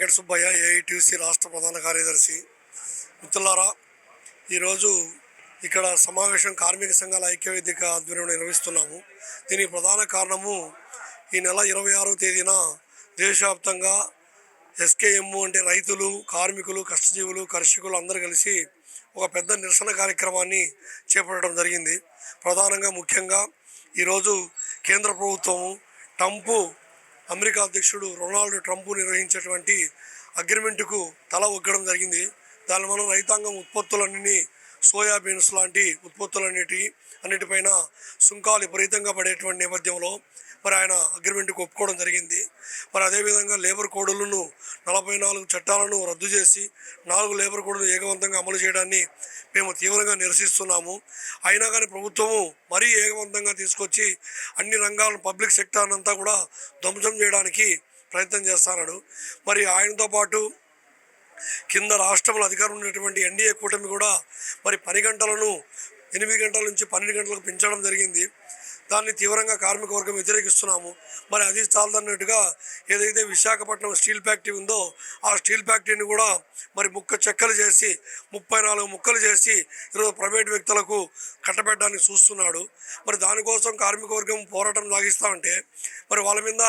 Venkata Subbaiah, AITC రాష్ట్ర ప్రధాన కార్యదర్శి. మిత్రులారా, ఈరోజు ఇక్కడ సమావేశం కార్మిక సంఘాల ఐక్యవేదిక ఆధ్వర్యంలో నిర్వహిస్తున్నాము. దీనికి ప్రధాన కారణము ఈ నెల 26వ తేదీన దేశవ్యాప్తంగా ఎస్కేఎం అంటే రైతులు, కార్మికులు, కష్టజీవులు, కర్షకులు అందరూ కలిసి ఒక పెద్ద నిరసన కార్యక్రమాన్ని చేపట్టడం జరిగింది. ప్రధానంగా ముఖ్యంగా ఈరోజు కేంద్ర ప్రభుత్వము అమెరికా అధ్యక్షుడు డొనాల్డ్ ట్రంప్ నిర్వహించేటువంటి అగ్రిమెంటుకు తల ఒగ్గడం జరిగింది. దాని వల్ల రైతాంగం ఉత్పత్తులన్నీ సోయాబీన్స్ లాంటి అన్నిటిపైన సుంకాలు విపరీతంగా పడేటువంటి నేపథ్యంలో మరి ఆయన అగ్రిమెంట్కి ఒప్పుకోవడం జరిగింది. మరి అదేవిధంగా లేబర్ కోడ్లను 44 చట్టాలను రద్దు చేసి 4 లేబర్ కోడ్లు ఏకవంతంగా అమలు చేయడాన్ని మేము తీవ్రంగా నిరసిస్తున్నాము. అయినా కానీ ప్రభుత్వము మరీ ఏకవంతంగా తీసుకొచ్చి అన్ని రంగాలను పబ్లిక్ సెక్టార్ అంతా కూడా ధ్వంసం చేయడానికి ప్రయత్నం చేస్తున్నాడు. మరి ఆయనతో పాటు కింద రాష్ట్రంలో అధికారం ఉన్నటువంటి ఎన్డీఏ కూటమి కూడా మరి పని గంటలను 8 గంటల నుంచి 12 గంటలకు పెంచడం జరిగింది. దాన్ని తీవ్రంగా కార్మిక వర్గం వ్యతిరేకిస్తున్నాము. మరి అది చాలదన్నట్టుగా ఏదైతే విశాఖపట్నం స్టీల్ ఫ్యాక్టరీ ఉందో ఆ స్టీల్ ఫ్యాక్టరీని కూడా మరి చెక్కలు చేసి 34 ముక్కలు చేసి ఈరోజు ప్రైవేట్ వ్యక్తులకు కట్టబెట్టడానికి చూస్తున్నాడు. మరి దానికోసం కార్మిక వర్గం పోరాటం సాగిస్తామంటే మరి వాళ్ళ మీద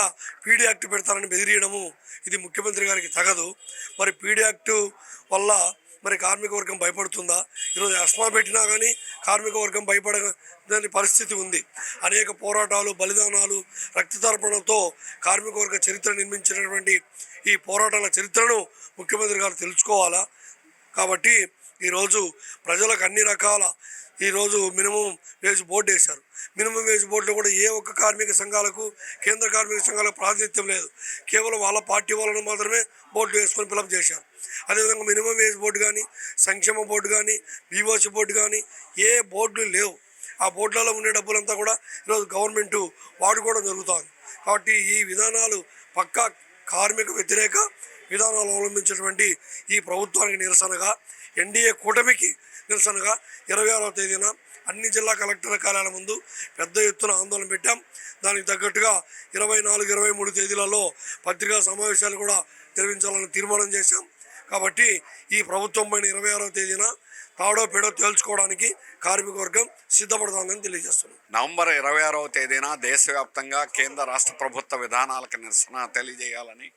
పీడీ యాక్ట్ పెడతారని బెదిరియడము ఇది ముఖ్యమంత్రి గారికి తగదు. మరి పీడీ యాక్టు వల్ల మరి కార్మిక వర్గం భయపడుతుందా? ఈరోజు అస్మా పెట్టినా కానీ కార్మిక వర్గం భయపడని పరిస్థితి ఉంది. అనేక పోరాటాలు, బలిదానాలు, రక్తతర్పణతో కార్మిక వర్గ చరిత్ర నిర్మించినటువంటి ఈ పోరాటాల చరిత్రను ముఖ్యమంత్రి గారు తెలుసుకోవాలా. కాబట్టి ఈరోజు ప్రజలకు అన్ని రకాల ఈరోజు మినిమం వేజ్ బోర్డు వేశారు. మినిమం వేజ్ బోర్డులో కూడా ఏ ఒక్క కార్మిక సంఘాలకు, కేంద్ర కార్మిక సంఘాలకు ప్రాతినిధ్యం లేదు. కేవలం వాళ్ళ పార్టీ వాళ్ళను మాత్రమే బోర్డు వేసుకొని ఫిలప్ చేశారు. అదేవిధంగా మినిమం వేజ్ బోర్డు కానీ, సంక్షేమ బోర్డు కానీ, బీఓసీ బోర్డు కానీ ఏ బోర్డులు లేవు. ఆ బోర్డులలో ఉండే డబ్బులంతా కూడా ఈరోజు గవర్నమెంటు వాడుకోవడం జరుగుతుంది. కాబట్టి ఈ విధానాలు పక్కా కార్మిక వ్యతిరేక విధానాలు అవలంబించినటువంటి ఈ ప్రభుత్వానికి నిరసనగా, ఎన్డీఏ కూటమికి నిరసనగా 26వ తేదీన అన్ని జిల్లా కలెక్టర్ల కార్యాలయం ముందు పెద్ద ఎత్తున ఆందోళన పెట్టాం. దానికి తగ్గట్టుగా 24, 23 తేదీలలో పత్రికా సమావేశాలు కూడా నిర్వహించాలని తీర్మానం చేశాం. కాబట్టి ఈ ప్రభుత్వం పైన 26వ తేదీన తాడో పేడో తేల్చుకోవడానికి కార్మిక వర్గం సిద్ధపడుతుందని తెలియజేస్తున్నాం. నవంబర్ 26వ తేదీన దేశవ్యాప్తంగా కేంద్ర రాష్ట్ర ప్రభుత్వ విధానాలకు నిరసన తెలియజేయాలని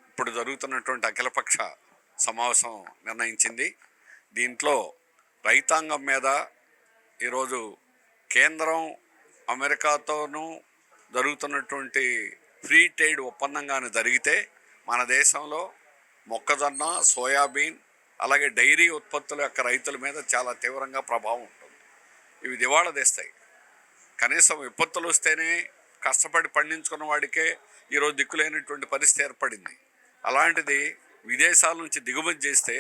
ఇప్పుడు జరుగుతున్నటువంటి అఖిలపక్ష సమావేశం నిర్ణయించింది. దీంట్లో రైతాంగం మీద ఈరోజు కేంద్రం అమెరికాతోనూ జరుగుతున్నటువంటి ఫ్రీ ట్రేడ్ ఒప్పందంగానే జరిగితే మన దేశంలో మొక్కజొన్న, సోయాబీన్ అలాగే డైరీ ఉత్పత్తుల యొక్క రైతుల మీద చాలా తీవ్రంగా ప్రభావం ఉంటుంది. ఇవి దివాళా తీస్తాయి. కనీసం విపత్తులు వస్తేనే కష్టపడి పండించుకున్న వాడికే ఈరోజు దిక్కులేనటువంటి పరిస్థితి ఏర్పడింది. అలాంటిది విదేశాల నుంచి దిగుమతి చేస్తే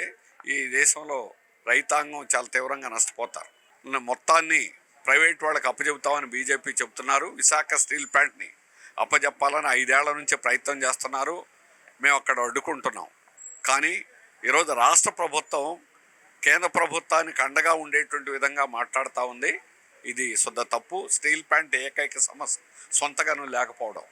ఈ దేశంలో రైతాంగం చాలా తీవ్రంగా నష్టపోతారు. మొత్తాన్ని ప్రైవేట్ వాళ్ళకి అప్పచెబుతామని బీజేపీ చెబుతున్నారు. విశాఖ స్టీల్ ప్లాంట్ని అప్పచెప్పాలని 5 ఏళ్ల నుంచి ప్రయత్నం చేస్తున్నారు. మేము అక్కడ అడ్డుకుంటున్నాం. కానీ ఈరోజు రాష్ట్ర ప్రభుత్వం కేంద్ర ప్రభుత్వానికి అండగా ఉండేటువంటి విధంగా మాట్లాడుతూ ఉంది. ఇది శుద్ధ తప్పు. స్టీల్ ప్లాంట్ ఏకైక సమస్య సొంతగాను లేకపోవడం.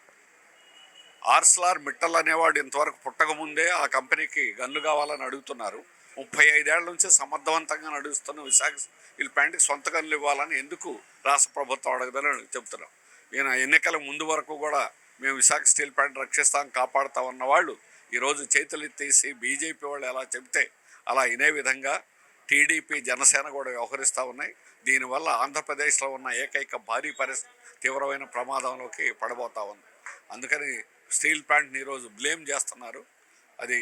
ఆర్సెలర్ మిట్టల్ అనేవాడు ఇంతవరకు పుట్టకముందే ఆ కంపెనీకి గన్ను కావాలని అడుగుతున్నారు. 35 ఏళ్ల నుంచి సమర్థవంతంగా నడుస్తున్న విశాఖ స్టీల్ ప్లాంట్కి సొంత గన్నులు ఇవ్వాలని ఎందుకు రాష్ట్ర ప్రభుత్వం అడగదని చెప్తున్నాం. ఈయన ఎన్నికల ముందు వరకు కూడా మేము విశాఖ స్టీల్ ప్లాంట్ రక్షిస్తాం, కాపాడుతామన్న వాళ్ళు ఈరోజు చేతులు ఎత్తేసి బీజేపీ వాళ్ళు ఎలా చెబితే అలా వినే విధంగా టీడీపీ, జనసేన కూడా వ్యవహరిస్తూ ఉన్నాయి. దీనివల్ల ఆంధ్రప్రదేశ్లో ఉన్న ఏకైక భారీ తీవ్రమైన ప్రమాదంలోకి పడబోతూ ఉంది. అందుకని స్టీల్ ప్లాంట్ని ఈరోజు బ్లేమ్ చేస్తున్నారు. అది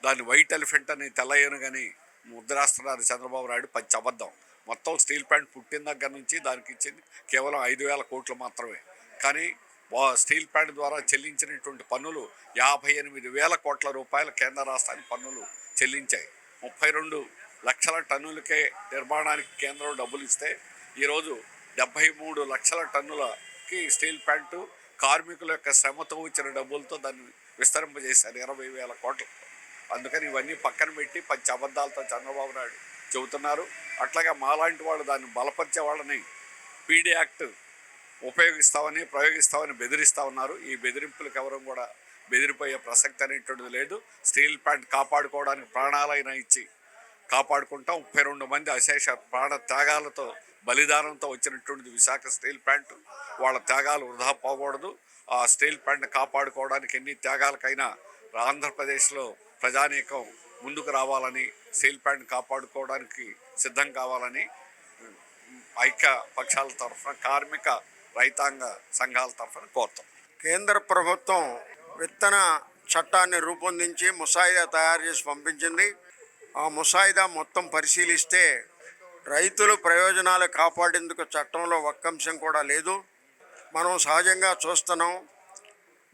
దాన్ని వైట్ ఎలిఫెంట్ అని తెల్లయ్యనుగని ముద్రాస్తున్నారు చంద్రబాబు నాయుడు. పచ్చి అబద్ధం. మొత్తం స్టీల్ ప్లాంట్ పుట్టిన దగ్గర నుంచి దానికి ఇచ్చింది కేవలం 5,000 కోట్లు మాత్రమే. కానీ స్టీల్ ప్లాంట్ ద్వారా చెల్లించినటువంటి పన్నులు 58,000 కోట్ల రూపాయలు కేంద్ర రాష్ట్రానికి పన్నులు చెల్లించాయి. 32 లక్షల టన్నులకే నిర్మాణానికి కేంద్రం డబ్బులు ఇస్తే ఈరోజు 73 లక్షల టన్నులకి స్టీల్ ప్లాంటు కార్మికుల యొక్క శ్రమతో వచ్చిన డబ్బులతో దాన్ని విస్తరింపజేశారు 20,000 కోట్లు. అందుకని ఇవన్నీ పక్కన పెట్టి పచ్చి అబద్ధాలతో చంద్రబాబు నాయుడు చెబుతున్నారు. అట్లాగే మాలాంటి వాళ్ళు దాన్ని బలపరిచే వాళ్ళని పీడీ యాక్ట్ ప్రయోగిస్తామని బెదిరిస్తూ ఉన్నారు. ఈ బెదిరింపులకు ఎవరు కూడా బెదిరిపోయే ప్రసక్తి అనేటువంటిది లేదు. స్టీల్ ప్లాంట్ కాపాడుకోవడానికి ప్రాణాలైనా ఇచ్చి కాపాడుకుంటాం. 32 మంది అశేష ప్రాణ త్యాగాలతో బలిదానంతో వచ్చినటువంటిది విశాఖ స్టీల్ ప్లాంట్. వాళ్ళ త్యాగాలు వృధా పోకూడదు. ఆ స్టీల్ ప్లాంట్ కాపాడుకోవడానికి ఎన్ని త్యాగాలకైనా ఆంధ్రప్రదేశ్లో ప్రజానీకం ముందుకు రావాలని, స్టీల్ ప్లాంట్ కాపాడుకోవడానికి సిద్ధం కావాలని ఐక్య పక్షాల తరఫున, కార్మిక రైతాంగ సంఘాల తరఫున కోరుతాం. కేంద్ర ప్రభుత్వం విత్తన చట్టాన్ని రూపొందించి ముసాయిదా తయారు చేసి పంపించింది. ఆ ముసాయిదా మొత్తం పరిశీలిస్తే రైతుల ప్రయోజనాలు కాపాడేందుకు చట్టంలో ఒక్క అంశం కూడా లేదు. మనం సహజంగా చూస్తున్నాం,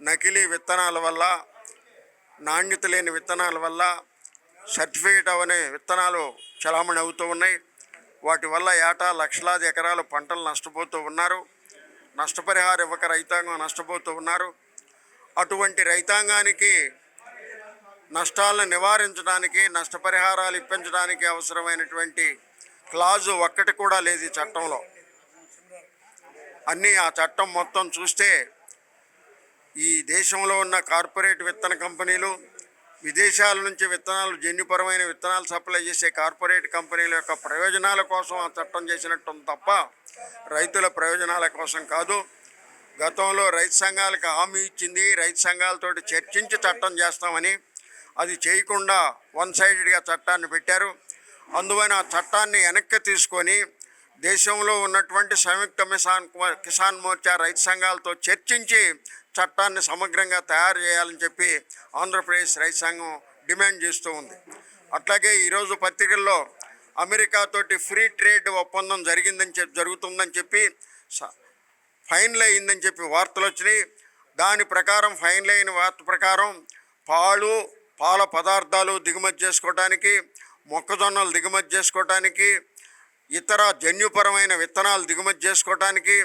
నకిలీ విత్తనాల వల్ల, నాణ్యత లేని విత్తనాల వల్ల సర్టిఫికేట్ అవనే విత్తనాలు చలామణి అవుతూ ఉన్నాయి. వాటి వల్ల ఏటా లక్షలాది ఎకరాలు పంటలు నష్టపోతూ ఉన్నారు. నష్టపరిహారం ఇవ్వక రైతాంగం నష్టపోతూ ఉన్నారు. అటువంటి రైతాంగానికి నష్టాలను నివారించడానికి, నష్టపరిహారాలు ఇప్పించడానికి అవసరమైనటువంటి క్లాజు ఒక్కటి కూడా లేదు ఈ చట్టంలో. అన్నీ ఆ చట్టం మొత్తం చూస్తే ఈ దేశంలో ఉన్న కార్పొరేట్ విత్తన కంపెనీలు, విదేశాల నుంచి విత్తనాలు, జన్యుపరమైన విత్తనాలు సప్లై చేసే కార్పొరేట్ కంపెనీల యొక్క ప్రయోజనాల కోసం ఆ చట్టం చేసినట్టు తప్ప రైతుల ప్రయోజనాల కోసం కాదు. గతంలో రైతు సంఘాలకు హామీ ఇచ్చింది, రైతు సంఘాలతోటి చర్చించి చట్టం చేస్తామని. అది చేయకుండా వన్ సైడెడ్గా చట్టాన్ని పెట్టారు. అందువలన ఆ చట్టాన్ని వెనక్కి తీసుకొని దేశంలో ఉన్నటువంటి సంయుక్త కిసాన్ మోర్చా రైతు సంఘాలతో చర్చించి చట్టాన్ని సమగ్రంగా తయారు చేయాలని చెప్పి ఆంధ్రప్రదేశ్ రైతు సంఘం డిమాండ్ చేస్తూ ఉంది. అట్లాగే ఈరోజు పత్రికల్లో అమెరికాతోటి ఫ్రీ ట్రేడ్ ఒప్పందం జరుగుతుందని చెప్పి ఫైనల్ అయిందని చెప్పి వార్తలు వచ్చినాయి. దాని ప్రకారం ఫైనల్ అయిన వార్త ప్రకారం పాల పదార్థాలు దిగుమతి చేసుకోవడానికి, మొక్కజొన్నలు దిగుమతి చేసుకోవడానికి, ఇతర జన్యుపరమైన విత్తనాలు దిగుమతి చేసుకోవడానికి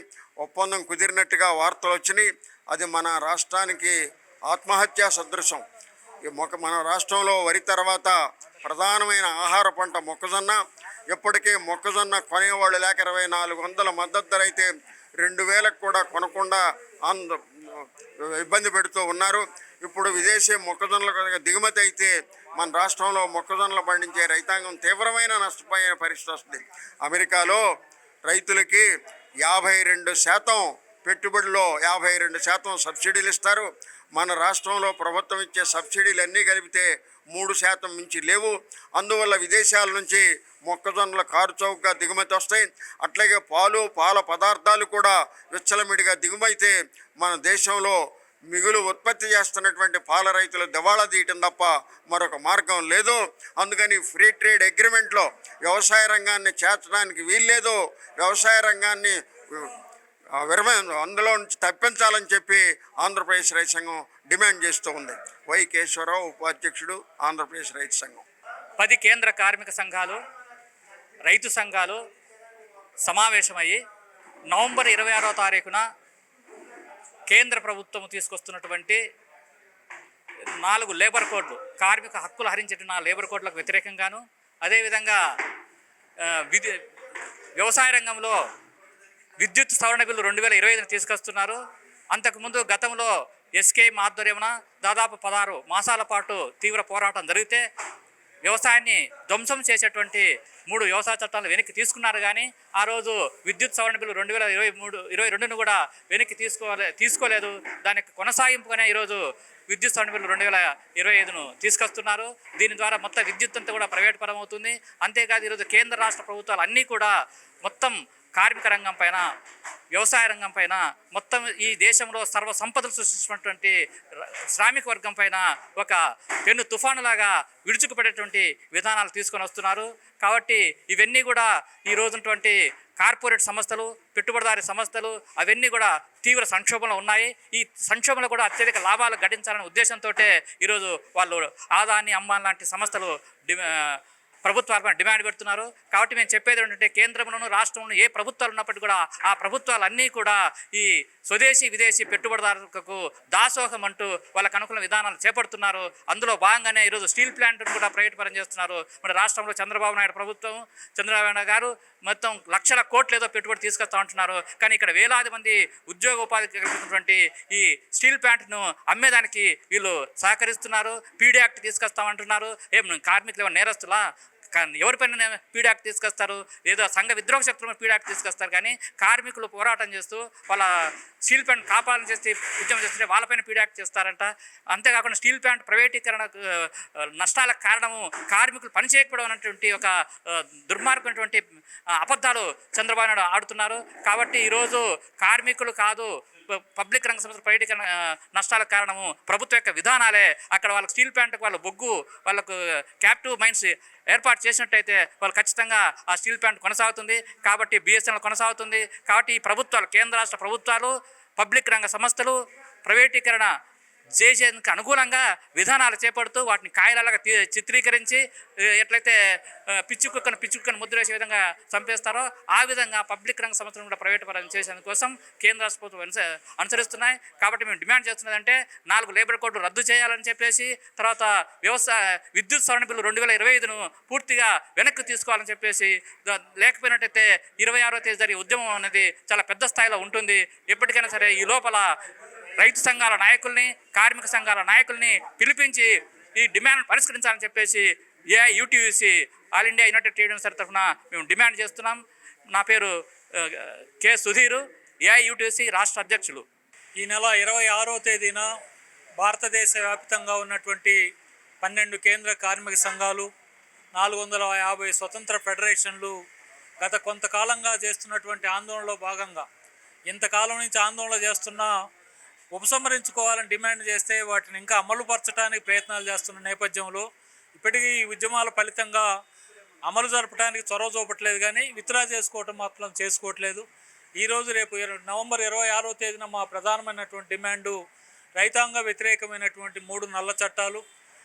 ఒప్పందం కుదిరినట్టుగా వార్తలు వచ్చినాయి. అది మన రాష్ట్రానికి ఆత్మహత్యా సదృశం. మన రాష్ట్రంలో వరి తర్వాత ప్రధానమైన ఆహార పంట మొక్కజొన్న. ఇప్పటికే మొక్కజొన్న కొనేవాళ్ళు లేక 2400 మద్దతు ధర అయితే 2000కు కూడా కొనకుండా ఇబ్బంది పెడుతూ ఉన్నారు. ఇప్పుడు విదేశీ మొక్కజొన్నల దిగుమతి అయితే మన రాష్ట్రంలో మొక్కజొన్నలు పండించే రైతాంగం తీవ్రమైన నష్టపోయే పరిస్థితి వస్తుంది. అమెరికాలో రైతులకి 52% పెట్టుబడిలో 52% సబ్సిడీలు ఇస్తారు. మన రాష్ట్రంలో ప్రభుత్వం ఇచ్చే సబ్సిడీలు అన్నీ కలిపితే 3% మించి లేవు. అందువల్ల విదేశాల నుంచి మొక్కజొన్నల కారు చౌకగా దిగుమతి వస్తాయి. అట్లాగే పాల పదార్థాలు కూడా విచ్చలమిడిగా దిగుమైతే మన దేశంలో మిగులు ఉత్పత్తి చేస్తున్నటువంటి పాల రైతులు దివాళా తీయటం తప్ప మరొక మార్గం లేదు. అందుకని ఫ్రీ ట్రేడ్ అగ్రిమెంట్లో వ్యవసాయ రంగాన్ని చేర్చడానికి వీల్లేదు. వ్యవసాయ రంగాన్ని అందులో నుంచి తప్పించాలని చెప్పి ఆంధ్రప్రదేశ్ రైతు సంఘం డిమాండ్ చేస్తూ ఉంది. వై కేశవరావు, ఉపాధ్యక్షుడు, ఆంధ్రప్రదేశ్ రైతు సంఘం. 10 కేంద్ర కార్మిక సంఘాలు, రైతు సంఘాలు సమావేశమయ్యి నవంబర్ 26వ తారీఖున కేంద్ర ప్రభుత్వం తీసుకొస్తున్నటువంటి 4 లేబర్ కోడ్లు, కార్మిక హక్కులు హరించే 4 లేబర్ కోడ్లకు వ్యతిరేకంగాను, అదేవిధంగా వ్యవసాయ రంగంలో విద్యుత్ సవరణ బిల్లు 2025 తీసుకొస్తున్నారు. అంతకుముందు గతంలో ఎస్కేఎం ఆధ్వర్యమున దాదాపు 16 మాసాల పాటు తీవ్ర పోరాటం జరిగితే వ్యవసాయాన్ని ధ్వంసం చేసేటువంటి 3 వ్యవసాయ చట్టాలు వెనక్కి తీసుకున్నారు. కానీ ఆ రోజు విద్యుత్ సవరణ బిల్లు 2022ను కూడా వెనక్కి తీసుకోలేదు. దానికి కొనసాగింపుగానే ఈరోజు విద్యుత్ సవరణ బిల్లు 2025ను తీసుకొస్తున్నారు. దీని ద్వారా మొత్తం విద్యుత్ అంతా కూడా ప్రైవేట్ పరం అవుతుంది. అంతేకాదు ఈరోజు కేంద్ర రాష్ట్ర ప్రభుత్వాలు అన్నీ కూడా మొత్తం కార్మిక రంగం పైన, వ్యవసాయ రంగం పైన, మొత్తం ఈ దేశంలో సర్వ సంపదలు సృష్టించినటువంటి శ్రామిక వర్గం పైన ఒక పెను తుఫానులాగా విడుచుకుపడేటువంటి విధానాలు తీసుకొని వస్తున్నారు. కాబట్టి ఇవన్నీ కూడా ఈ రోజున్నటువంటి కార్పొరేట్ సంస్థలు, పెట్టుబడిదారీ సంస్థలు అవన్నీ కూడా తీవ్ర సంక్షోభంలో ఉన్నాయి. ఈ సంక్షోభంలో కూడా అత్యధిక లాభాలు గడించాలనే ఉద్దేశంతో ఈరోజు వాళ్ళు ఆదాని, అంబానీ లాంటి సంస్థలు ప్రభుత్వాలపై డిమాండ్ పెడుతున్నారు. కాబట్టి మేము చెప్పేది ఏంటంటే కేంద్రంలోనూ రాష్ట్రంలోనూ ఏ ప్రభుత్వాలు ఉన్నప్పటికీ కూడా ఆ ప్రభుత్వాలన్నీ కూడా ఈ స్వదేశీ విదేశీ పెట్టుబడిదారులకు దాసోహం అంటూ వాళ్ళకు అనుకూల విధానాలు చేపడుతున్నారు. అందులో భాగంగానే ఈరోజు స్టీల్ ప్లాంట్ను కూడా ప్రైవేట్ పరం చేస్తున్నారు. మన రాష్ట్రంలో చంద్రబాబు నాయుడు ప్రభుత్వం, చంద్రబాబు నాయుడు గారు మొత్తం లక్షల కోట్లు ఏదో పెట్టుబడి తీసుకొస్తా ఉంటున్నారు. కానీ ఇక్కడ వేలాది మంది ఉద్యోగ ఉపాధి కలిగినటువంటి ఈ స్టీల్ ప్లాంట్ను అమ్మేదానికి వీళ్ళు సహకరిస్తున్నారు. పీడీ యాక్ట్ తీసుకొస్తామంటున్నారు. ఏం కార్మికులు ఏమైనా నేరస్తులా? కానీ ఎవరిపైన పీడీ యాక్ట్ తీసుకొస్తారు? ఏదో సంఘ విద్రోహ శక్తుల పీడీ యాక్ట్ తీసుకొస్తారు. కానీ కార్మికులు పోరాటం చేస్తూ వాళ్ళ స్టీల్ ప్లాంట్ కాపాలని చేసి ఉద్యమం చేస్తుంటే వాళ్ళపైన పీడీ యాక్ట్ చేస్తారంట. అంతేకాకుండా స్టీల్ ప్లాంట్ ప్రైవేటీకరణ నష్టాలకు కారణము కార్మికులు పని చేయకపోవడం అనేటువంటి ఒక దుర్మార్గమైనటువంటి అబద్ధాలు చంద్రబాబు నాయుడు ఆడుతున్నారు. కాబట్టి ఈరోజు కార్మికులు కాదు, పబ్లిక్ రంగ సంస్థల ప్రైవేటీకరణ నష్టాలకు కారణము ప్రభుత్వ యొక్క విధానాలే. అక్కడ వాళ్ళకి స్టీల్ ప్లాంట్కి వాళ్ళ బొగ్గు, వాళ్ళకు క్యాప్టివ్ మైన్స్ ఏర్పాటు చేసినట్టయితే వాళ్ళు ఖచ్చితంగా ఆ స్టీల్ ప్లాంట్ కొనసాగుతుంది. కాబట్టి బిఎస్ఎన్ఎల్ కొనసాగుతుంది. కాబట్టి ఈ ప్రభుత్వాలు, కేంద్ర రాష్ట్ర ప్రభుత్వాలు, పబ్లిక్ రంగ సంస్థలు ప్రైవేటీకరణ చేసేందుకు అనుకూలంగా విధానాలు చేపడుతూ వాటిని కాయలాగా చిత్రీకరించి ఎట్లయితే పిచ్చి కుక్కను ముద్ర వేసే విధంగా చంపేస్తారో ఆ విధంగా పబ్లిక్ రంగ సంస్థలను కూడా ప్రైవేట్ పరం చేసేందుకోసం కేంద్ర రాష్ట్ర ప్రభుత్వం అనుసరిస్తున్నాయి. కాబట్టి మేము డిమాండ్ చేస్తున్నదంటే 4 లేబర్ కోడ్లు రద్దు చేయాలని చెప్పేసి, తర్వాత విద్యుత్ సవరణ బిల్లు 2025ను పూర్తిగా వెనక్కి తీసుకోవాలని చెప్పేసి, లేకపోయినట్టయితే 26వ తేదీ జరిగే ఉద్యమం అనేది చాలా పెద్ద స్థాయిలో ఉంటుంది. ఎప్పటికైనా సరే ఈ లోపల రైతు సంఘాల నాయకుల్ని, కార్మిక సంఘాల నాయకుల్ని పిలిపించి ఈ డిమాండ్ పరిష్కరించాలని చెప్పేసి AITUC all India united trade unions తరఫున మేము డిమాండ్ చేస్తున్నాం. నా పేరు కె సుధీరు, ఏఐయుటియుసి రాష్ట్ర అధ్యక్షులు. ఈ నెల 26వ తేదీన భారతదేశ వ్యాప్తంగా ఉన్నటువంటి 12 కేంద్ర కార్మిక సంఘాలు, 450 స్వతంత్ర ఫెడరేషన్లు గత కొంతకాలంగా చేస్తున్నటువంటి ఆందోళనలో భాగంగా, ఇంతకాలం నుంచి ఆందోళన చేస్తున్న ఉపసంహరించుకోవాలని డిమాండ్ చేస్తే వాటిని ఇంకా అమలుపరచడానికి ప్రయత్నాలు చేస్తున్న నేపథ్యంలో ఇప్పటికీ ఈ ఉద్యమాల ఫలితంగా అమలు జరపడానికి చొరవ చూపట్లేదు, కానీ విత్డ్రా చేసుకోవటం మాత్రం చేసుకోవట్లేదు. ఈరోజు రేపు నవంబర్ 26వ తేదీన మా ప్రధానమైనటువంటి డిమాండు రైతాంగ వ్యతిరేకమైనటువంటి 3 నల్ల చట్టాలు,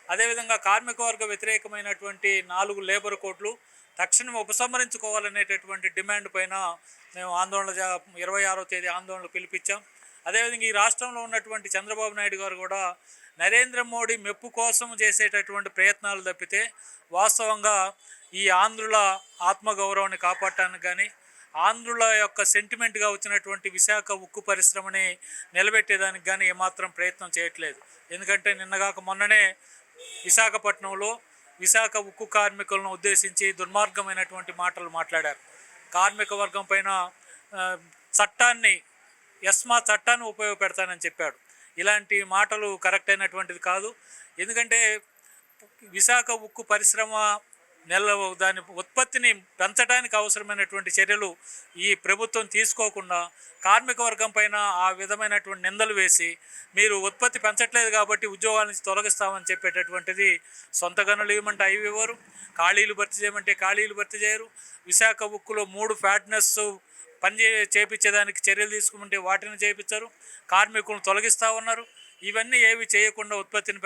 అదేవిధంగా కార్మిక వర్గ వ్యతిరేకమైనటువంటి 4 లేబర్ కోడ్లు తక్షణం ఉపసంహరించుకోవాలనేటటువంటి డిమాండ్ పైన మేము 26వ తేదీ ఆందోళనలు పిలిపించాం. అదేవిధంగా ఈ రాష్ట్రంలో ఉన్నటువంటి చంద్రబాబు నాయుడు గారు కూడా నరేంద్ర మోడీ మెప్పు కోసం చేసేటటువంటి ప్రయత్నాలు తప్పితే వాస్తవంగా ఈ ఆంధ్రుల ఆత్మగౌరవాన్ని కాపాడటానికి కానీ, ఆంధ్రుల యొక్క సెంటిమెంట్గా వచ్చినటువంటి విశాఖ ఉక్కు పరిశ్రమని నిలబెట్టేదానికి కానీ ఏమాత్రం ప్రయత్నం చేయట్లేదు. ఎందుకంటే నిన్నగాక మొన్ననే విశాఖపట్నంలో విశాఖ ఉక్కు కార్మికులను ఉద్దేశించి దుర్మార్గమైనటువంటి మాటలు మాట్లాడారు. కార్మిక వర్గం పైన ఎస్మా చట్టాన్ని ఉపయోగపెడతానని చెప్పాడు. ఇలాంటి మాటలు కరెక్ట్ అయినటువంటిది కాదు. ఎందుకంటే విశాఖ ఉక్కు పరిశ్రమ దాని ఉత్పత్తిని పెంచడానికి అవసరమైనటువంటి చర్యలు ఈ ప్రభుత్వం తీసుకోకుండా కార్మిక వర్గం పైన ఆ విధమైనటువంటి నిందలు వేసి మీరు ఉత్పత్తి పెంచట్లేదు కాబట్టి ఉద్యోగాల నుంచి తొలగిస్తామని చెప్పేటటువంటిది, సొంత గనులు ఇవ్వమంటే అవి ఇవ్వరు, ఖాళీలు భర్తీ చేయమంటే ఖాళీలు భర్తీ చేయరు, విశాఖ ఉక్కులో 3 ఫ్యాట్నెస్ చేపించేదానికి చర్యలు తీసుకుంటే వాటిని చేయించారు, కార్మికులను తొలగిస్తూ ఉన్నారు. ఇవన్నీ ఏవి చేయకుండా ఉత్పత్తిని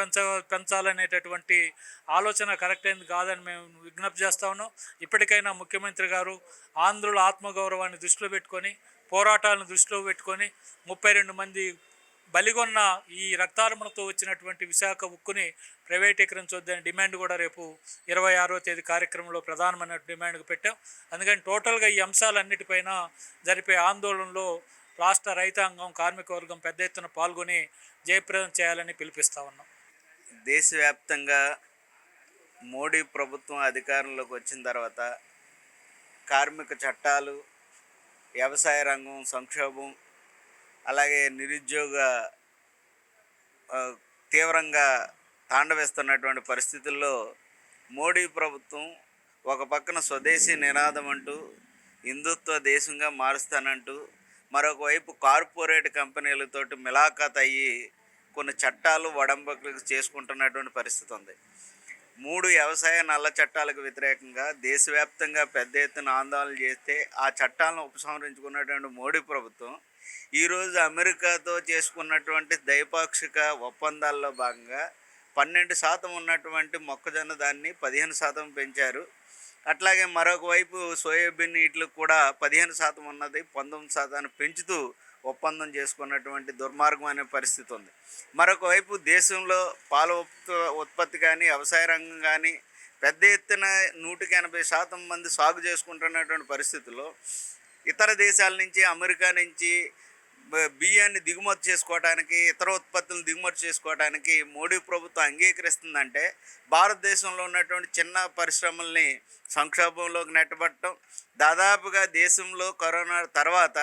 పెంచాలనేటటువంటి ఆలోచన కరెక్ట్ అయింది కాదని మేము విజ్ఞప్తి చేస్తూ ఉన్నాం. ఇప్పటికైనా ముఖ్యమంత్రి గారు ఆంధ్రుల ఆత్మగౌరవాన్ని దృష్టిలో పెట్టుకొని, పోరాటాలను దృష్టిలో పెట్టుకొని 32 మంది బలిగొన్న ఈ రక్తార్మణతో వచ్చినటువంటి విశాఖ ఉక్కుని ప్రైవేటీకరించొద్దని డిమాండ్ కూడా రేపు 26వ తేదీ కార్యక్రమంలో ప్రధానమైన డిమాండ్కు పెట్టాం. అందుకని టోటల్గా ఈ అంశాలన్నిటిపైన జరిపే ఆందోళనలో రాష్ట్ర రైతాంగం, కార్మిక వర్గం పెద్ద ఎత్తున పాల్గొని జయప్రదం చేయాలని పిలిపిస్తూ ఉన్నాం. దేశవ్యాప్తంగా మోడీ ప్రభుత్వం అధికారంలోకి వచ్చిన తర్వాత కార్మిక చట్టాలు, వ్యవసాయ రంగం సంక్షోభం, అలాగే నిరుద్యోగ తీవ్రంగా తాండవిస్తున్నటువంటి పరిస్థితుల్లో మోడీ ప్రభుత్వం ఒక పక్కన స్వదేశీ నినాదం అంటూ హిందుత్వ దేశంగా మారుస్తానంటూ, మరొక వైపు కార్పొరేట్ కంపెనీలతోటి మిలాఖాత్ అయ్యి కొన్ని చట్టాలు వడంబకులు చేసుకుంటున్నటువంటి పరిస్థితి ఉంది. 3 వ్యవసాయ నల్ల చట్టాలకు వ్యతిరేకంగా దేశవ్యాప్తంగా పెద్ద ఎత్తున ఆందోళన చేస్తే ఆ చట్టాలను ఉపసంహరించుకున్నటువంటి మోడీ ప్రభుత్వం ఈరోజు అమెరికాతో చేసుకున్నటువంటి ద్వైపాక్షిక ఒప్పందాల్లో భాగంగా 12% ఉన్నటువంటి మొక్కజొన్న దాన్ని 15% పెంచారు. అట్లాగే మరొక వైపు సోయాబీన్ వీటికి కూడా 15% ఉన్నది 19% పెంచుతూ ఒప్పందం చేసుకున్నటువంటి దుర్మార్గం అనే పరిస్థితి ఉంది. మరొక వైపు దేశంలో పాల ఉత్పత్తి కానీ వ్యవసాయ రంగం కానీ పెద్ద ఎత్తున 180% మంది సాగు చేసుకుంటున్నటువంటి పరిస్థితుల్లో ఇతర దేశాల నుంచి, అమెరికా నుంచి బియ్యాన్ని దిగుమతి చేసుకోవడానికి, ఇతర ఉత్పత్తులను దిగుమతి చేసుకోవడానికి మోడీ ప్రభుత్వం అంగీకరిస్తుందంటే భారతదేశంలో ఉన్నటువంటి చిన్న పరిశ్రమల్ని సంక్షోభంలోకి నెట్టబట్టడం, దాదాపుగా దేశంలో కరోనా తర్వాత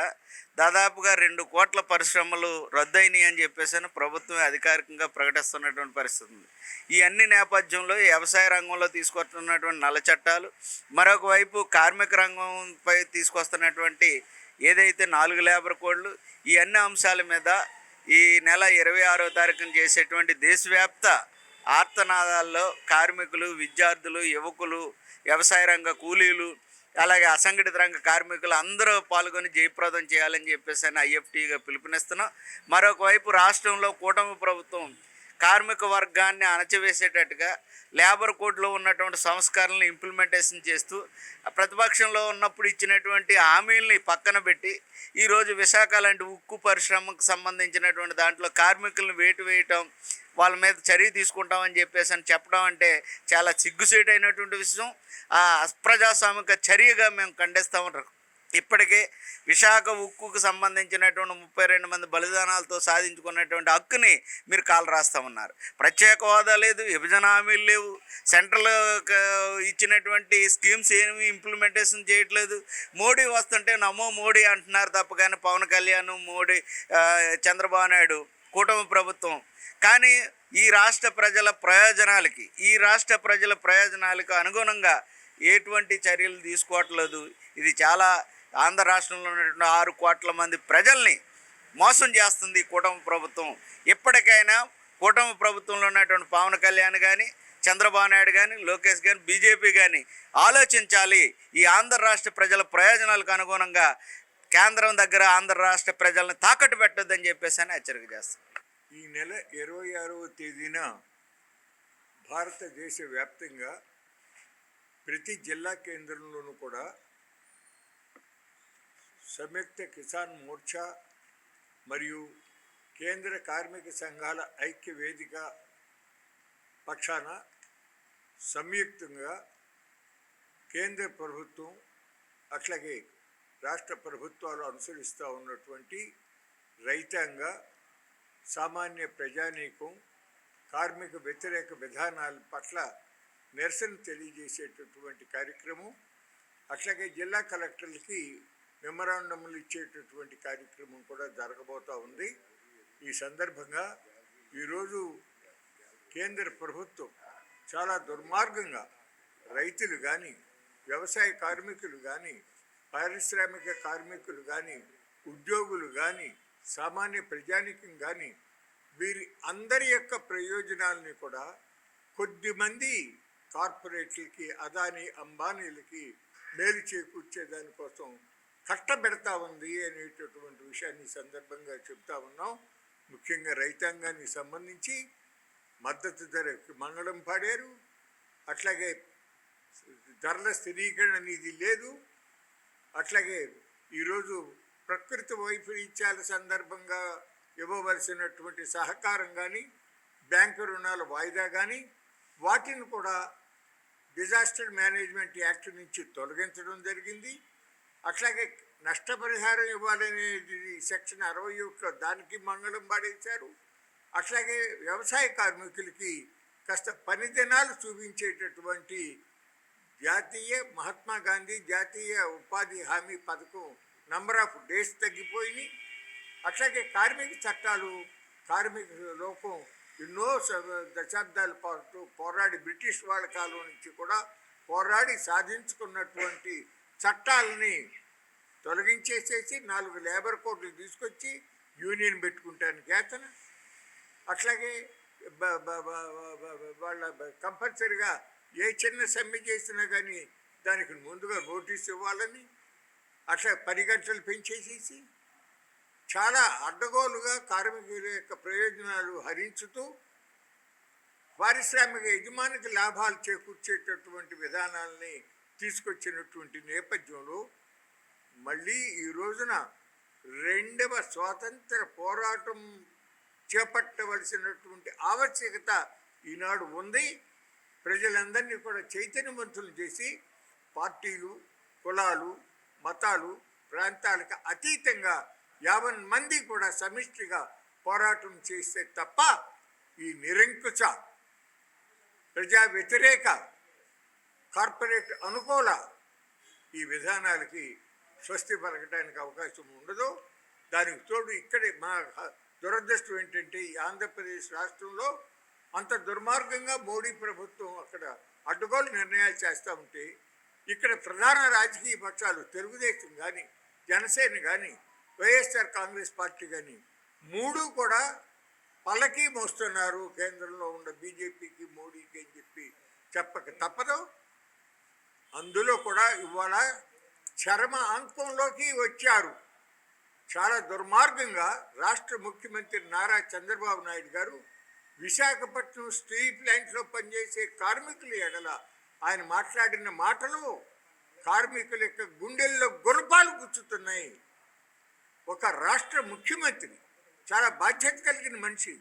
దాదాపుగా 2 కోట్ల పరిశ్రమలు రద్దయినాయి అని చెప్పేసి ప్రభుత్వం అధికారికంగా ప్రకటిస్తున్నటువంటి పరిస్థితి ఉంది. ఈ అన్ని నేపథ్యంలో వ్యవసాయ రంగంలో తీసుకొస్తున్నటువంటి నల్ల చట్టాలు, మరొక వైపు కార్మిక రంగంపై తీసుకొస్తున్నటువంటి ఏదైతే 4 లేబర్ కోడ్లు, ఈ అన్ని అంశాల మీద ఈ నెల 26వ తారీఖున చేసేటువంటి దేశవ్యాప్త ఆర్తనాదాల్లో కార్మికులు, విద్యార్థులు, యువకులు, వ్యవసాయ రంగ కూలీలు, అలాగే అసంఘటిత రంగ కార్మికులు అందరూ పాల్గొని జయప్రదం చేయాలని చెప్పేసి ఐఎఫ్టీగా పిలుపునిస్తున్నాం. మరొక వైపు రాష్ట్రంలో కూటమి ప్రభుత్వం కార్మిక వర్గాన్ని అణచివేసేటట్టుగా లేబర్ కోడ్లో ఉన్నటువంటి సంస్కరణలను ఇంప్లిమెంటేషన్ చేస్తూ ప్రతిపక్షంలో ఉన్నప్పుడు ఇచ్చినటువంటి హామీలని పక్కన పెట్టి ఈరోజు విశాఖ లాంటి ఉక్కు పరిశ్రమకు సంబంధించినటువంటి దాంట్లో కార్మికులను వేటు వేయటం, వాళ్ళ మీద చర్య తీసుకుంటామని చెప్పేసి చెప్పడం అంటే చాలా సిగ్గుసేటైనటువంటి విషయం. ఆ అప్రజాస్వామిక చర్యగా మేము ఖండిస్తూ ఉంటాం. ఇప్పటికే విశాఖ ఉక్కుకు సంబంధించినటువంటి 32 మంది బలిదానాలతో సాధించుకున్నటువంటి హక్కుని మీరు కాలు రాస్తూ ఉన్నారు. ప్రత్యేక హోదా లేదు, విభజన హామీలు లేవు, సెంట్రల్ ఇచ్చినటువంటి స్కీమ్స్ ఏమి ఇంప్లిమెంటేషన్ చేయట్లేదు. మోడీ వస్తుంటే నమో మోడీ అంటున్నారు తప్ప కానీ పవన్ కళ్యాణ్, మోడీ, చంద్రబాబు నాయుడు కూటమి ప్రభుత్వం కానీ ఈ రాష్ట్ర ప్రయోజనాలకు అనుగుణంగా ఎటువంటి చర్యలు తీసుకోవట్లేదు. ఇది చాలా ఆంధ్ర రాష్ట్రంలో ఉన్నటువంటి 6 కోట్ల మంది ప్రజల్ని మోసం చేస్తుంది ఈ కూటమి ప్రభుత్వం. ఎప్పటికైనా కూటమి ప్రభుత్వంలో ఉన్నటువంటి పవన్ కళ్యాణ్ కానీ, చంద్రబాబు నాయుడు కానీ, లోకేష్ కానీ, బీజేపీ కానీ ఆలోచించాలి. ఈ ఆంధ్ర రాష్ట్ర ప్రజల ప్రయోజనాలకు అనుగుణంగా కేంద్రం దగ్గర ఆంధ్ర రాష్ట్ర ప్రజలను తాకట్టు పెట్టొద్దని చెప్పేసి హెచ్చరిక చేస్తాం. ఈ నెల 26వ తేదీన భారతదేశ వ్యాప్తంగా ప్రతి జిల్లా కేంద్రంలోనూ కూడా సంయుక్త కిసాన్ మోర్చా మరియు కేంద్ర కార్మిక సంఘాల ఐక్య వేదిక పక్షాన సంయుక్తంగా కేంద్ర ప్రభుత్వం అట్లాగే రాష్ట్ర ప్రభుత్వాలు అనుసరిస్తూ ఉన్నటువంటి రైతాంగ, సామాన్య ప్రజానీకం కార్మిక వ్యతిరేక విధానాల పట్ల నిరసన తెలియజేసేటటువంటి కార్యక్రమం, అట్లాగే జిల్లా కలెక్టర్లకి మెమరాండములు ఇచ్చేటటువంటి కార్యక్రమం కూడా జరగబోతూ ఉంది. ఈ సందర్భంగా ఈరోజు కేంద్ర ప్రభుత్వం చాలా దుర్మార్గంగా రైతులు కానీ, వ్యవసాయ కార్మికులు కానీ, పారిశ్రామిక కార్మికులు కానీ, ఉద్యోగులు కానీ, సామాన్య ప్రజానికం కానీ వీరి అందరి యొక్క ప్రయోజనాలని కూడా కొద్దిమంది కార్పొరేట్లకి, అదానీ అంబానీలకి మేలు చేకూర్చే దానికోసం కష్టపెడతా ఉంది అనేటటువంటి విషయాన్ని సందర్భంగా చెప్తా ఉన్నాం. ముఖ్యంగా రైతాంగానికి సంబంధించి మద్దతు ధరకు మంగళం పాడారు. అట్లాగే ధరల స్థిరీకరణ అనేది లేదు. అట్లాగే ఈరోజు ప్రకృతి వైపరీత్యాల సందర్భంగా ఇవ్వవలసినటువంటి సహకారం కానీ, బ్యాంకు రుణాల వాయిదా కానీ వాటిని కూడా డిజాస్టర్ మేనేజ్మెంట్ యాక్ట్ నుంచి తొలగించడం జరిగింది. అట్లాగే నష్టపరిహారం ఇవ్వాలనేది సెక్షన్ 61 దానికి మంగళం పాడేశారు. అట్లాగే వ్యవసాయ కార్మికులకి కాస్త పని దినాలు చూపించేటటువంటి మహాత్మా గాంధీ జాతీయ ఉపాధి హామీ పథకం నంబర్ ఆఫ్ డేస్ తగ్గిపోయినాయి. అట్లాగే కార్మిక చట్టాలు కార్మిక లోకం ఎన్నో దశాబ్దాల పాటు పోరాడి బ్రిటిష్ వాళ్ళ కాలం నుంచి కూడా పోరాడి సాధించుకున్నటువంటి చట్టాలని తొలగించేసేసి 4 లేబర్ కోడ్లు తీసుకొచ్చి యూనియన్ పెట్టుకుంటానికి యాతన. అట్లాగే వాళ్ళ కంపల్సరిగా ఏ చిన్న సమ్మె చేసినా కానీ దానికి ముందుగా నోటీస్ ఇవ్వాలని అట్లా 10 గంటలు పెంచేసేసి చాలా అడ్డగోలుగా కార్మికుల యొక్క ప్రయోజనాలు హరించుతూ పారిశ్రామిక యజమానికి లాభాలు చేకూర్చేటటువంటి విధానాలని తీసుకొచ్చినటువంటి నేపథ్యంలో మళ్ళీ ఈ రోజున రెండవ స్వాతంత్ర పోరాటం చేపట్టవలసినటువంటి ఆవశ్యకత ఈనాడు ఉంది. ప్రజలందరినీ కూడా చైతన్యవంతులు చేసి పార్టీలు, కులాలు, మతాలు, ప్రాంతాలకు అతీతంగా 50 మంది కూడా సమిష్టిగా పోరాటం చేస్తే తప్ప ఈ నిరంకుశ ప్రజా వ్యతిరేక కార్పొరేట్ అనుకూల ఈ విధానాలకి స్వస్తి పలకడానికి అవకాశం ఉండదు. దానికి తోడు ఇక్కడే మా దురదృష్టం ఏంటంటే ఈ ఆంధ్రప్రదేశ్ రాష్ట్రంలో అంత దుర్మార్గంగా మోడీ ప్రభుత్వం అక్కడ అడ్డుగోలు నిర్ణయాలు చేస్తూ ఉంటే ఇక్కడ ప్రధాన రాజకీయ పక్షాలు తెలుగుదేశం కానీ, జనసేన కానీ, వైఎస్ఆర్ కాంగ్రెస్ పార్టీ కానీ 3 కూడా పల్లకి మోస్తున్నారు కేంద్రంలో ఉన్న బీజేపీకి, మోడీకి అని చెప్పక తప్పదు. అందులో కూడా ఇవాళ చరమ అంకంలోకి వచ్చారు. చాలా దుర్మార్గంగా రాష్ట్ర ముఖ్యమంత్రి నారా చంద్రబాబు నాయుడు గారు విశాఖపట్నం స్టీల్ ప్లాంట్లో పనిచేసే కార్మికుల ఎడల ఆయన మాట్లాడిన మాటలు కార్మికుల యొక్క గుండెల్లో గుణపాలు గుచ్చుతున్నాయి. ఒక రాష్ట్ర ముఖ్యమంత్రి, చాలా బాధ్యత కలిగిన మనిషి,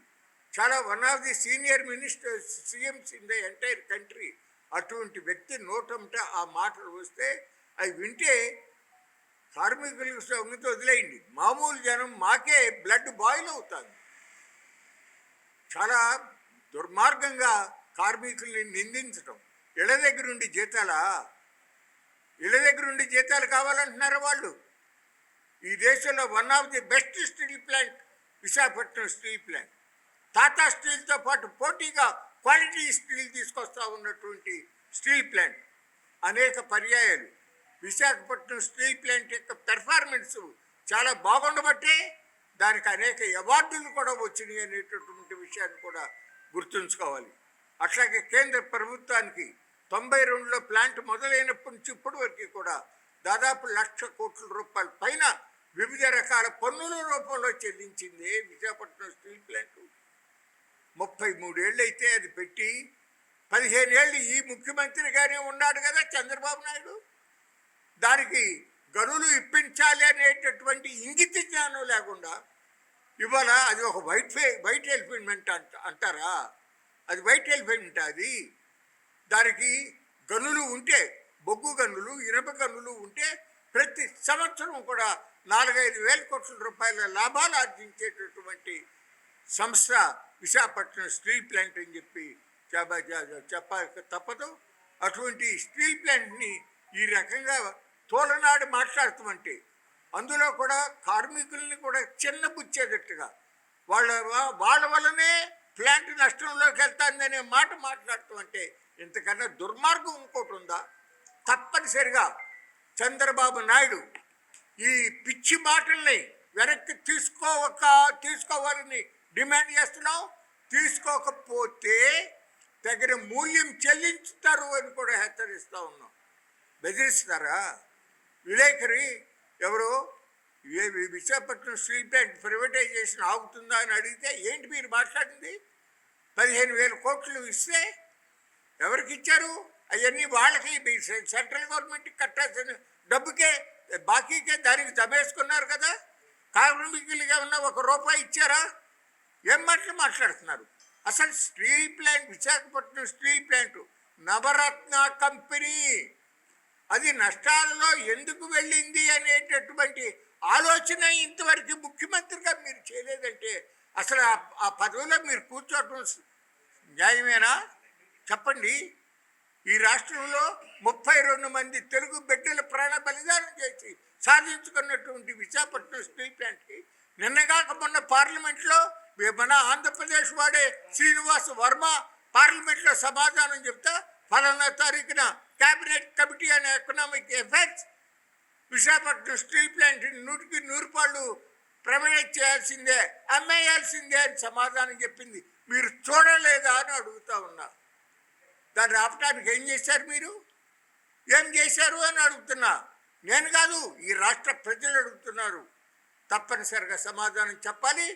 చాలా one of the senior minister CMs in the entire country, అటువంటి వ్యక్తి నోటంట ఆ మాటలు వస్తే అవి వింటే కార్మికులకు సంగతి వదిలేయండి, మామూలు జనం మాకే బ్లడ్ బాయిల్ అవుతుంది. చాలా దుర్మార్గంగా కార్మికుల్ని నిందించడం. ఇళ్ళ దగ్గరుండి జీతాలు కావాలంటున్నారు వాళ్ళు. ఈ దేశంలో one of the best steel plant Visakhapatnam steel plant. Tata స్టీల్తో పాటు పోటీగా క్వాలిటీ స్టీల్ తీసుకొస్తా ఉన్నటువంటి స్టీల్ ప్లాంట్. అనేక పర్యాయాలు విశాఖపట్నం స్టీల్ ప్లాంట్ యొక్క పెర్ఫార్మెన్స్ చాలా బాగుండబట్టే దానికి అనేక అవార్డులు కూడా వచ్చినాయి అనేటటువంటి విషయాన్ని కూడా గుర్తుంచుకోవాలి. అట్లాగే కేంద్ర ప్రభుత్వానికి 92లో ప్లాంట్ మొదలైనప్పటి నుంచి ఇప్పటి వరకు కూడా దాదాపు 1,00,000 కోట్ల రూపాయల పైన వివిధ రకాల పన్నుల రూపంలో చెల్లించింది విశాఖపట్నం స్టీల్ ప్లాంట్. 33 ఏళ్ళు అయితే అది పెట్టి 15 ఏళ్ళు ఈ ముఖ్యమంత్రిగానే ఉన్నాడు కదా చంద్రబాబు నాయుడు. దానికి గనులు ఇప్పించాలి అనేటటువంటి ఇంగిత జ్ఞానం లేకుండా ఇవాళ అది ఒక వైట్ ఎలిఫెంట్ అంటారా? అది వైట్ ఎలిఫెంట్. అది దానికి గనులు ఉంటే, బొగ్గు గనులు, ఇనుప గనులు ఉంటే ప్రతి సంవత్సరం కూడా 4-5 వేల కోట్ల రూపాయల లాభాలు ఆర్జించేటటువంటి సంస్థ విశాఖపట్నం స్టీల్ ప్లాంట్ అని చెప్పక తప్పదు. అటువంటి స్టీల్ ప్లాంట్ని ఈ రకంగా తోలనాడు మాట్లాడుతామంటే అందులో కూడా కార్మికుల్ని కూడా చిన్నబుచ్చేటట్టుగా వాళ్ళ వల్లనే ప్లాంట్ నష్టంలోకి వెళ్తాందనే మాట మాట్లాడటం అంటే ఇంతకన్నా దుర్మార్గం ఇంకోటి ఉందా? తప్పనిసరిగా చంద్రబాబు నాయుడు ఈ పిచ్చి మాటల్ని వెనక్కి తీసుకోవాలని డిమాండ్ చేస్తున్నాం. తీసుకోకపోతే తగిన మూల్యం చెల్లించుతారు అని కూడా హెచ్చరిస్తూ ఉన్నాం. బెదిరిస్తారా? విలేకరి ఎవరో విశాఖపట్నం స్టీల్ ప్లాంట్ ప్రైవేటైజేషన్ ఆగుతుందా అని అడిగితే ఏంటి మీరు మాట్లాడింది? 15,000 కోట్లు ఇస్తే ఎవరికి ఇచ్చారు? అవన్నీ వాళ్ళకి సెంట్రల్ గవర్నమెంట్కి కట్టాల్సిన డబ్బుకే, బాకీకే దానికి జమేసుకున్నారు కదా. కార్మికులుగా ఉన్న ₹1 ఇచ్చారా? ఏం మాట్లాడుతున్నారు? అసలు steel plant, Visakhapatnam steel plant Navratna company, అది నష్టాలలో ఎందుకు వెళ్ళింది అనేటటువంటి ఆలోచన ఇంతవరకు ముఖ్యమంత్రిగా మీరు చేయలేదంటే అసలు ఆ పదవిలో మీరు కూర్చోవటం న్యాయమేనా? చెప్పండి. ఈ రాష్ట్రంలో 32 మంది తెలుగు బిడ్డల ప్రాణ బలిదానం చేసి సాధించుకున్నటువంటి విశాఖపట్నం స్టీల్ ప్లాంట్కి నిన్నగాక మొన్న పార్లమెంట్లో మన ఆంధ్రప్రదేశ్ వాడే శ్రీనివాస్ వర్మ పార్లమెంట్లో సమాధానం చెప్తా 1వ తారీఖున cabinet committee on economic affairs Visakhapatnam steel plant 100కి 100 ప్రైవేటైజ్ చేయాల్సిందే, అమ్మేయాల్సిందే అని సమాధానం చెప్పింది. మీరు చూడలేదా అని అడుగుతా ఉన్నా. దాన్ని ఆపటానికి ఏం చేశారు? మీరు ఏం చేశారు అని అడుగుతున్నా. నేను కాదు, ఈ రాష్ట్ర ప్రజలు అడుగుతున్నారు. తప్పనిసరిగా సమాధానం చెప్పాలి.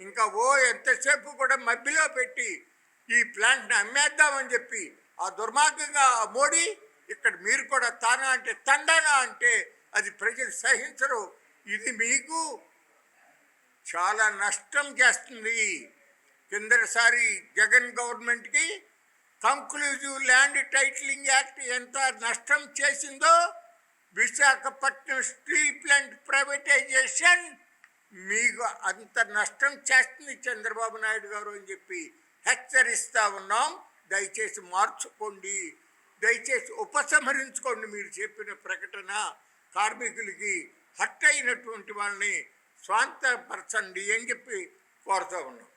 ఇంకా ఎంతసేపు కూడా మధ్యలో పెట్టి ఈ ప్లాంట్ని అమ్మేద్దామని చెప్పి ఆ దుర్మార్గంగా ఆ మోడీ ఇక్కడ మీరు కూడా తానా అంటే తండానా అంటే అది ప్రజలు సహించరు. ఇది మీకు చాలా నష్టం చేస్తుంది. కిందటిసారి జగన్ గవర్నమెంట్కి కంక్లూజివ్ ల్యాండ్ టైటిలింగ్ యాక్ట్ ఎంత నష్టం చేసిందో, విశాఖపట్నం స్టీల్ ప్లాంట్ ప్రైవేటైజేషన్ మీకు అంత నష్టం చేస్తుంది చంద్రబాబు నాయుడు గారు అని చెప్పి హెచ్చరిస్తూ ఉన్నాం. దయచేసి మార్చుకోండి, దయచేసి ఉపసంహరించుకోండి మీరు చెప్పిన ప్రకటన. కార్మికులకి హర్ట్ అయినటువంటి వాళ్ళని స్వాంతపరచండి అని చెప్పి కోరుతూ ఉన్నాం.